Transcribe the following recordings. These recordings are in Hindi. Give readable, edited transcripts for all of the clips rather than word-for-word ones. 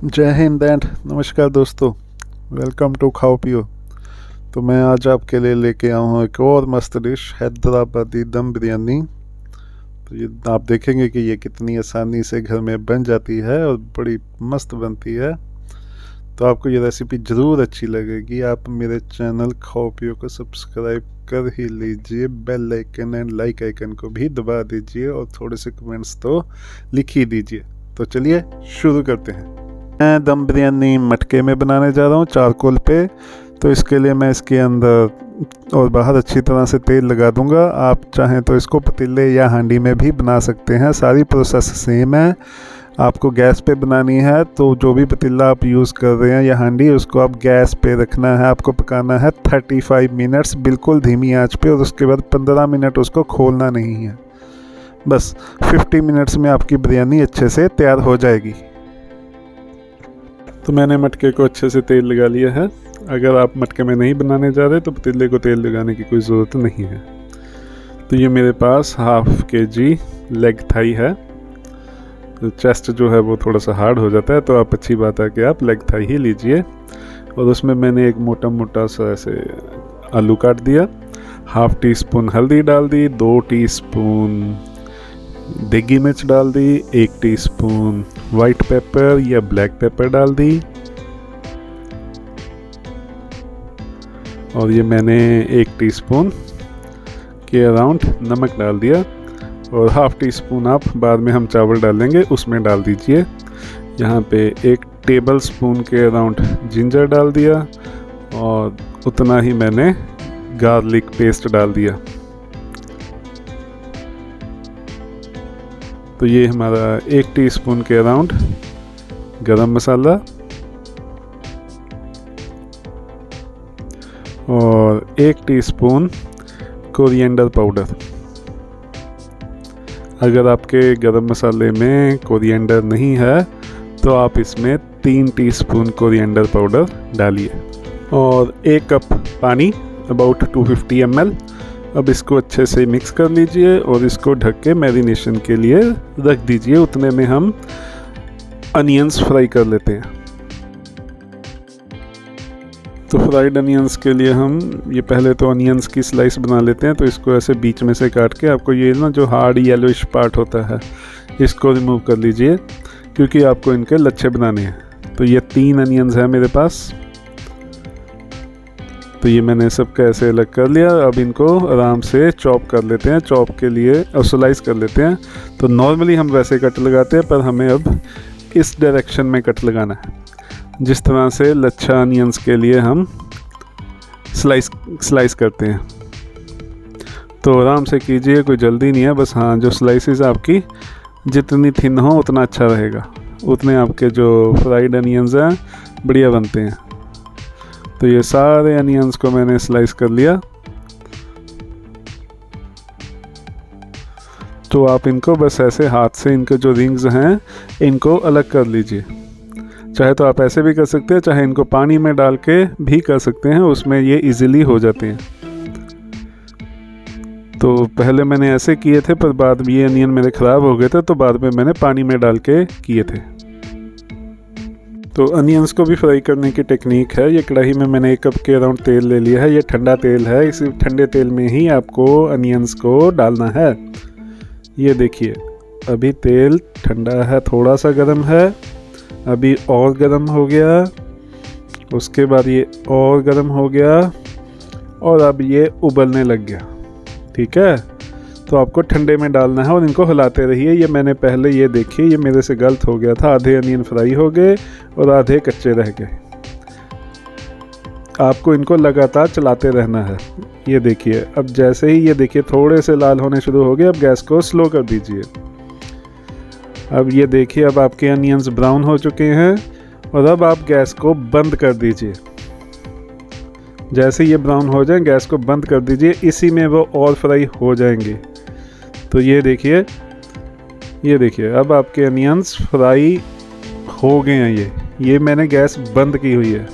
जय हिंद एंड नमस्कार दोस्तों। वेलकम टू खाओ पियो। तो मैं आज आपके लिए लेके आया हूँ एक और मस्त डिश, हैदराबादी दम बिरयानी। तो ये आप देखेंगे कि ये कितनी आसानी से घर में बन जाती है और बड़ी मस्त बनती है। तो आपको ये रेसिपी ज़रूर अच्छी लगेगी। आप मेरे चैनल खाओ पियो को सब्सक्राइब कर ही लीजिए, bell icon and like icon को भी दबा दीजिए और थोड़े से कमेंट्स तो लिख ही दीजिए। तो चलिए शुरू करते हैं। मैं दम बिरयानी मटके में बनाने जा रहा हूँ, चारकोल पे। तो इसके लिए मैं इसके अंदर और बाहर अच्छी तरह से तेल लगा दूंगा। आप चाहें तो इसको पतीले या हांडी में भी बना सकते हैं, सारी प्रोसेस सेम है। आपको गैस पे बनानी है तो जो भी पतीला आप यूज़ कर रहे हैं या हांडी, उसको आप गैस पे रखना है। आपको पकाना है 35 मिनट्स बिल्कुल धीमी आंच पे, और उसके बाद 15 मिनट उसको खोलना नहीं है। बस 50 मिनट्स में आपकी बिरयानी अच्छे से तैयार हो जाएगी। तो मैंने मटके को अच्छे से तेल लगा लिया है। अगर आप मटके में नहीं बनाने जा रहे तो पतीले को तेल लगाने की कोई ज़रूरत नहीं है। तो ये मेरे पास हाफ kg लेग थाई है। तो चेस्ट जो है वो थोड़ा सा हार्ड हो जाता है, तो आप अच्छी बात है कि आप लेग थाई ही लीजिए। और उसमें मैंने एक मोटा मोटा सा ऐसे आलू काट दिया, हाफ टी स्पून हल्दी डाल दी, 2 टीस्पून देगी मिर्च डाल दी, 1 टीस्पून वाइट पेपर या ब्लैक पेपर डाल दी, और ये मैंने 1 टीस्पून के अराउंड नमक डाल दिया। और हाफ टी स्पून आप बाद में हम चावल डालेंगे उसमें डाल दीजिए। यहाँ पे 1 टेबल स्पून के अराउंड जिंजर डाल दिया, और उतना ही मैंने गार्लिक पेस्ट डाल दिया। तो ये हमारा 1 टीस्पून के अराउंड गरम मसाला और 1 टीस्पून कोरिएंडर पाउडर। अगर आपके गरम मसाले में कोरिएंडर नहीं है तो आप इसमें 3 टीस्पून कोरिएंडर पाउडर डालिए, और 1 कप पानी अबाउट 250 ml। अब इसको अच्छे से मिक्स कर लीजिए और इसको ढक के मैरिनेशन के लिए रख दीजिए। उतने में हम अनियंस फ्राई कर लेते हैं। तो फ्राइड अनियंस के लिए हम ये पहले तो अनियंस की स्लाइस बना लेते हैं। तो इसको ऐसे बीच में से काट के आपको ये ना जो हार्ड येलोइश पार्ट होता है इसको रिमूव कर लीजिए, क्योंकि आपको इनके लच्छे बनाने हैं। तो ये 3 अनियंस है मेरे पास। तो ये मैंने सबका ऐसे अलग कर लिया। अब इनको आराम से चॉप कर लेते हैं। चॉप के लिए और स्लाइस कर लेते हैं। तो नॉर्मली हम वैसे कट लगाते हैं, पर हमें अब इस डायरेक्शन में कट लगाना है, जिस तरह से लच्छा अनियंस के लिए हम स्लाइस करते हैं। तो आराम से कीजिए, कोई जल्दी नहीं है। बस हाँ, जो स्लाइसेस आपकी जितनी थिन हो उतना अच्छा रहेगा, उतने आपके जो फ्राइड अनियंस हैं बढ़िया बनते हैं। तो ये सारे अनियंस को मैंने स्लाइस कर लिया। तो आप इनको बस ऐसे हाथ से इनके जो रिंग्स हैं इनको अलग कर लीजिए। चाहे तो आप ऐसे भी कर सकते हैं, चाहे इनको पानी में डाल के भी कर सकते हैं, उसमें ये इजीली हो जाते हैं। तो पहले मैंने ऐसे किए थे, पर बाद में ये अनियन मेरे ख़राब हो गए थे, तो बाद में मैंने पानी में डाल के किए थे। तो अनियंस को भी फ्राई करने की टेक्निक है। ये कढ़ाई में मैंने 1 कप के अराउंड तेल ले लिया है। ये ठंडा तेल है, इसी ठंडे तेल में ही आपको अनियंस को डालना है। ये देखिए, अभी तेल ठंडा है, थोड़ा सा गर्म है, अभी और गर्म हो गया, उसके बाद ये और गर्म हो गया, और अब ये उबलने लग गया। ठीक है, तो आपको ठंडे में डालना है और इनको हिलाते रहिए। ये मैंने पहले, ये देखिए, ये मेरे से गलत हो गया था। आधे अनियन फ्राई हो गए और आधे कच्चे रह गए। आपको इनको लगातार चलाते रहना है। ये देखिए, अब जैसे ही ये देखिए थोड़े से लाल होने शुरू हो गए, अब गैस को स्लो कर दीजिए। अब ये देखिए, अब आपके अनियंस ब्राउन हो चुके हैं, और अब आप गैस को बंद कर दीजिए। जैसे ये ब्राउन हो जाए गैस को बंद कर दीजिए, इसी में वो और फ्राई हो जाएंगे। तो ये देखिए, अब आपके अनियंस फ्राई हो गए हैं। ये मैंने गैस बंद की हुई है।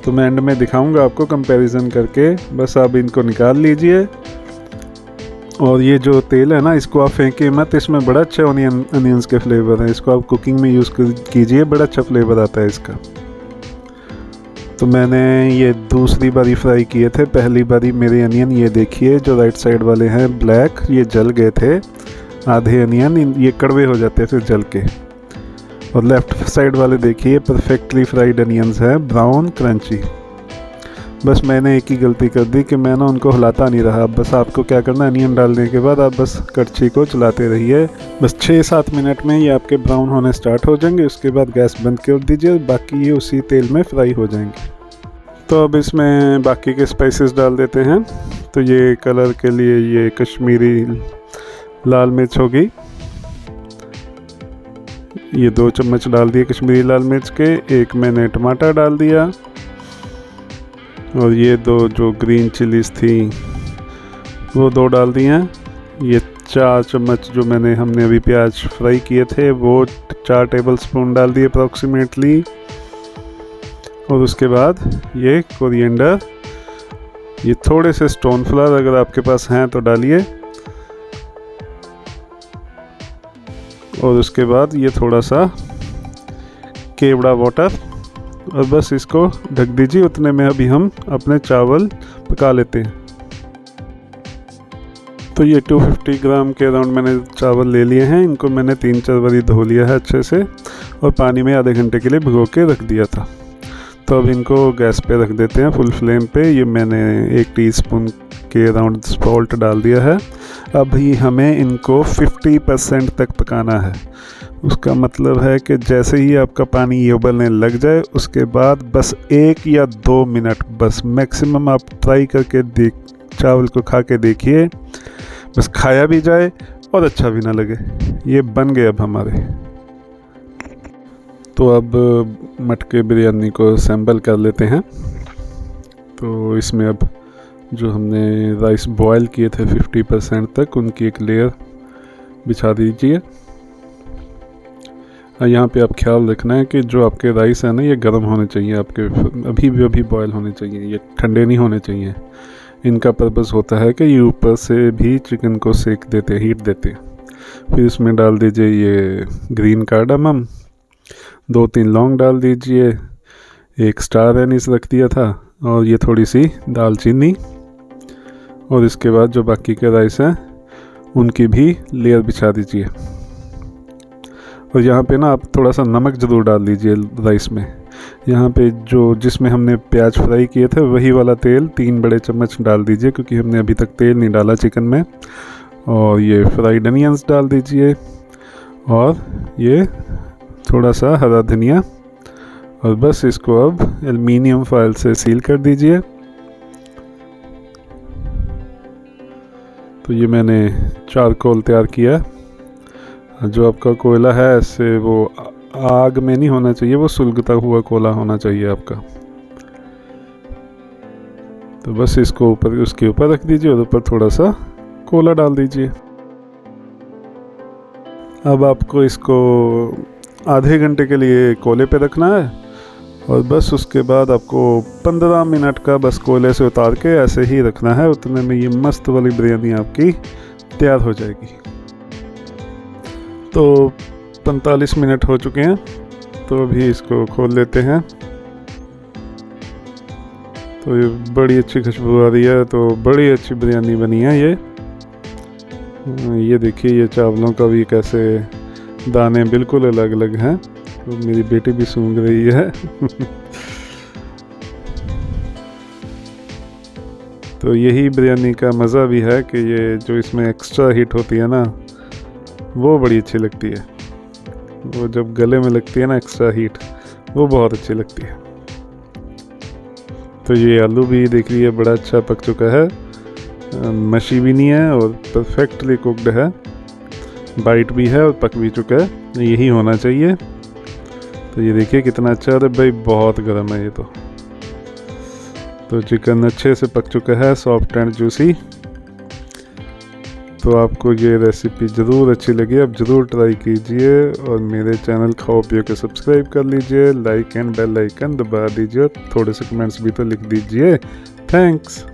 तो मैं एंड में दिखाऊंगा आपको कंपैरिजन करके। बस आप इनको निकाल लीजिए और ये जो तेल है ना, इसको आप फेंके मत, इसमें बड़ा अच्छा अनियंस के फ्लेवर है। इसको आप कुकिंग में यूज़ कीजिए, बड़ा अच्छा फ्लेवर आता है इसका। तो मैंने ये दूसरी बारी फ्राई किए थे। पहली बारी मेरे अनियन ये देखिए जो राइट साइड वाले हैं ब्लैक, ये जल गए थे। आधे अनियन ये कड़वे हो जाते थे जल के। और लेफ़्ट साइड वाले देखिए परफेक्टली फ्राइड अनियंस हैं, ब्राउन क्रंची। बस मैंने एक ही गलती कर दी कि मैं ना उनको हिलाता नहीं रहा। बस आपको क्या करना, अनियन डालने के बाद आप बस कड़छी को चलाते रहिए। बस 6-7 मिनट में ये आपके ब्राउन होने स्टार्ट हो जाएंगे। उसके बाद गैस बंद कर दीजिए, बाकी ये उसी तेल में फ्राई हो जाएंगे। तो अब इसमें बाकी के स्पाइसेस डाल देते हैं। तो ये कलर के लिए ये कश्मीरी लाल मिर्च होगी, ये 2 चम्मच डाल दिए कश्मीरी लाल मिर्च के। एक मैंने टमाटर डाल दिया, और ये 2 जो ग्रीन चिलीज़ थी वो 2 डाल दी हैं। ये 4 चम्मच जो हमने अभी प्याज फ्राई किए थे वो 4 टेबलस्पून डाल दिए अप्रॉक्सीमेटली। और उसके बाद ये कोरिएंडर, ये थोड़े से स्टोन फ्लावर अगर आपके पास हैं तो डालिए। और उसके बाद ये थोड़ा सा केवड़ा वाटर, और बस इसको ढक दीजिए। उतने में अभी हम अपने चावल पका लेते हैं। तो ये 250 ग्राम के अराउंड मैंने चावल ले लिए हैं। इनको मैंने 3-4 बारी धो लिया है अच्छे से, और पानी में आधे घंटे के लिए भिगो के रख दिया था। तो अब इनको गैस पे रख देते हैं फुल फ्लेम पे। ये मैंने 1 टीस्पून के अराउंड सॉल्ट डाल दिया है। अभी हमें इनको 50% तक पकाना है। उसका मतलब है कि जैसे ही आपका पानी ये उबलने लग जाए, उसके बाद बस 1 या 2 मिनट बस मैक्सिमम आप फ्राई करके चावल को खा के देखिए, बस खाया भी जाए और अच्छा भी ना लगे। ये बन गए अब हमारे। तो अब मटके बिरयानी को असेंबल कर लेते हैं। तो इसमें अब जो हमने राइस बॉयल किए थे 50% तक, उनकी एक लेयर बिछा दीजिए। यहाँ पे आप ख्याल रखना है कि जो आपके राइस है ना, ये गर्म होने चाहिए, आपके अभी बॉयल होने चाहिए, ये ठंडे नहीं होने चाहिए। इनका पर्पस होता है कि ये ऊपर से भी चिकन को सेक देते, हीट देते। फिर इसमें डाल दीजिए ये ग्रीन कार्डामम, 2-3 लौंग डाल दीजिए, 1 स्टार एनीस रख दिया था, और ये थोड़ी सी दालचीनी। और इसके बाद जो बाकी के राइस हैं उनकी भी लेयर बिछा दीजिए। और यहाँ पे ना आप थोड़ा सा नमक ज़रूर डाल दीजिए राइस में। यहाँ पे जो जिसमें हमने प्याज फ्राई किए थे वही वाला तेल 3 बड़े चम्मच डाल दीजिए, क्योंकि हमने अभी तक तेल नहीं डाला चिकन में। और ये फ्राइड अनियंस डाल दीजिए, और ये थोड़ा सा हरा धनिया, और बस इसको अब एल्युमिनियम फॉयल से सील कर दीजिए। तो ये मैंने चारकोल तैयार किया। जो आपका कोयला है ऐसे वो आग में नहीं होना चाहिए, वो सुलगता हुआ कोयला होना चाहिए आपका। तो बस इसको ऊपर उसके ऊपर रख दीजिए, और ऊपर थोड़ा सा कोयला डाल दीजिए। अब आपको इसको आधे घंटे के लिए कोयले पे रखना है, और बस उसके बाद आपको 15 मिनट का बस कोयले से उतार के ऐसे ही रखना है। उतने में ये मस्त वाली बिरयानी आपकी तैयार हो जाएगी। तो 45 मिनट हो चुके हैं, तो अभी इसको खोल लेते हैं। तो ये बड़ी अच्छी खुशबू आ रही है, तो बड़ी अच्छी बिरयानी बनी है ये देखिए, ये चावलों का भी कैसे दाने बिल्कुल अलग अलग हैं। तो मेरी बेटी भी सूंघ रही है। तो यही बिरयानी का मज़ा भी है कि ये जो इसमें एक्स्ट्रा हीट होती है ना, वो बड़ी अच्छी लगती है। वो जब गले में लगती है ना एक्स्ट्रा हीट, वो बहुत अच्छी लगती है। तो ये आलू भी देख लीजिए बड़ा अच्छा पक चुका है, मशी भी नहीं है, और परफेक्टली कुक्ड है, बाइट भी है और पक भी चुका है। यही होना चाहिए। तो ये देखिए कितना अच्छा है भाई, बहुत गर्म है ये तो चिकन अच्छे से पक चुका है, सॉफ्ट एंड जूसी। तो आपको ये रेसिपी ज़रूर अच्छी लगी, आप ज़रूर ट्राई कीजिए, और मेरे चैनल खाओ पियो के सब्सक्राइब कर लीजिए, लाइक एंड बेल आइकन दबा दीजिए, थोड़े से कमेंट्स भी तो लिख दीजिए। थैंक्स।